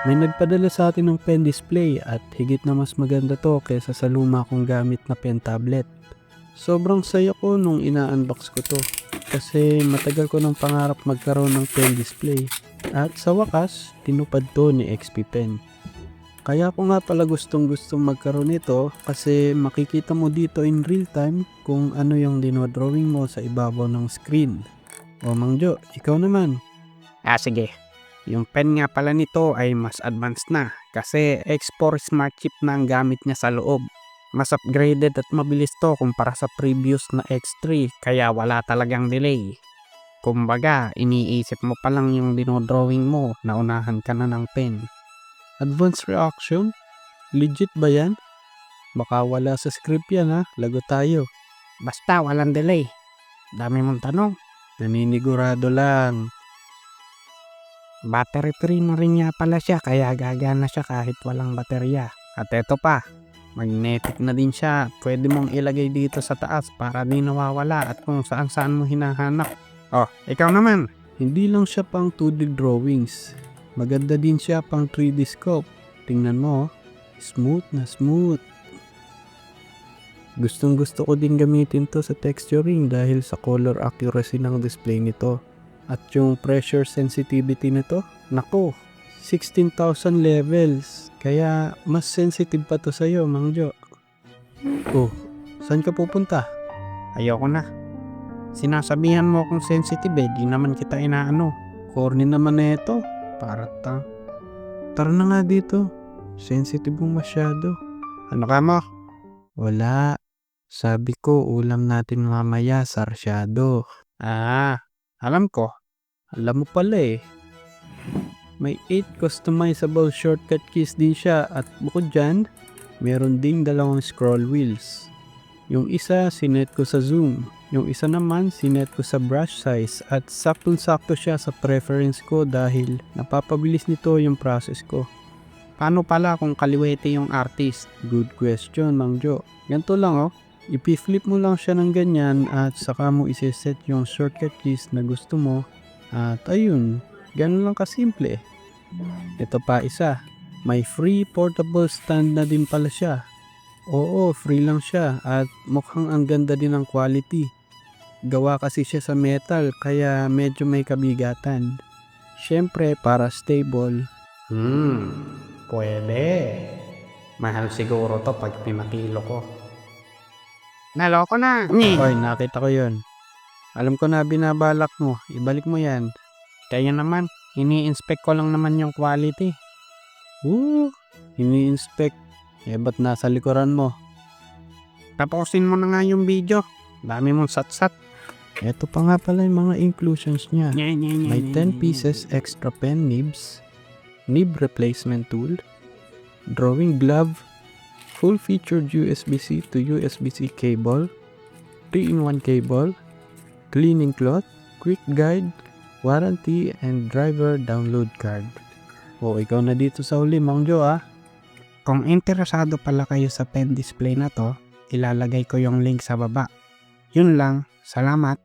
May nagpadala sa atin ng pen display at higit na mas maganda to kaysa sa luma kong gamit na pen tablet. Sobrang saya ko nung ina-unbox ko to kasi matagal ko ng pangarap magkaroon ng pen display at sa wakas tinupad to ni XP Pen. Kaya ko nga pala gustong magkaroon nito kasi makikita mo dito in real time kung ano yung dinodrawing mo sa ibabaw ng screen. O Mang Jo, ikaw naman. Sige. Yung pen nga pala nito ay mas advanced na kasi X4 smart chip na ang gamit niya sa loob. Mas upgraded at mabilis to kumpara sa previous na X3 kaya wala talagang delay. Kumbaga, iniisip mo pa lang yung dinodrawing mo, naunahan ka na ng pen. Advanced reaction? Legit ba yan? Baka wala sa script yan ha, lago tayo. Basta walang delay. Dami mong tanong. Naninigurado lang. Battery free na rin nga pala siya kaya gagana siya kahit walang baterya. At eto pa, magnetic na din siya. Pwede mong ilagay dito sa taas para di nawawala at kung saan saan mo hinahanap. Ikaw naman. Hindi lang siya pang 2D drawings. Maganda din siya pang 3D sculpt. Tingnan mo, smooth na smooth. Gustong gusto ko din gamitin to sa texturing dahil sa color accuracy ng display nito. At yung pressure sensitivity nito, nako, 16,000 levels. Kaya mas sensitive pa to sa'yo, Mang Jo. Oh, saan ka pupunta? Ayoko na. Sinasabihan mo akong sensitive di naman kita inaano. Corny naman na ito. Para Tara na nga dito. Sensitive mo masyado. Ano ka mo? Wala. Sabi ko, ulam natin mamaya, sarsyado. Alam ko. Alam mo pala eh. May 8 customizable shortcut keys din siya at bukod dyan, meron ding 2 scroll wheels. Yung isa sinet ko sa zoom, yung isa naman sinet ko sa brush size at saktong-sakto siya sa preference ko dahil napapabilis nito yung process ko. Paano pala kung kaliwete yung artist? Good question, Mang Jo. Ganito lang ipi-flip mo lang siya ng ganyan at saka mo iseset yung shortcut keys na gusto mo at ayun, ganun lang kasimple. Ito pa isa, may free portable stand na din pala siya. Oo, free lang siya at mukhang ang ganda din ng quality. Gawa kasi siya sa metal kaya medyo may kabigatan. Syempre para stable. Pwede. Mahal siguro to pag pinakilo ko. Naloko na. Oy, nakita ko yun. Alam ko na binabalak mo. Ibalik mo yan. Kaya naman, ini-inspect ko lang naman yung quality. Ini-inspect. Ba't nasa likuran mo? Tapusin mo na nga yung video. Dami mong satsat. Ito pa nga pala yung mga inclusions niya. May 10 pieces extra pen nibs, nib replacement tool, drawing glove, full featured USB-C to USB-C cable, 3-in-1 cable, cleaning cloth, quick guide, warranty, and driver download card. Ikaw na dito sa huli, Mang Jo Kung interesado pala kayo sa pen display na to, ilalagay ko yung link sa baba. Yun lang, salamat.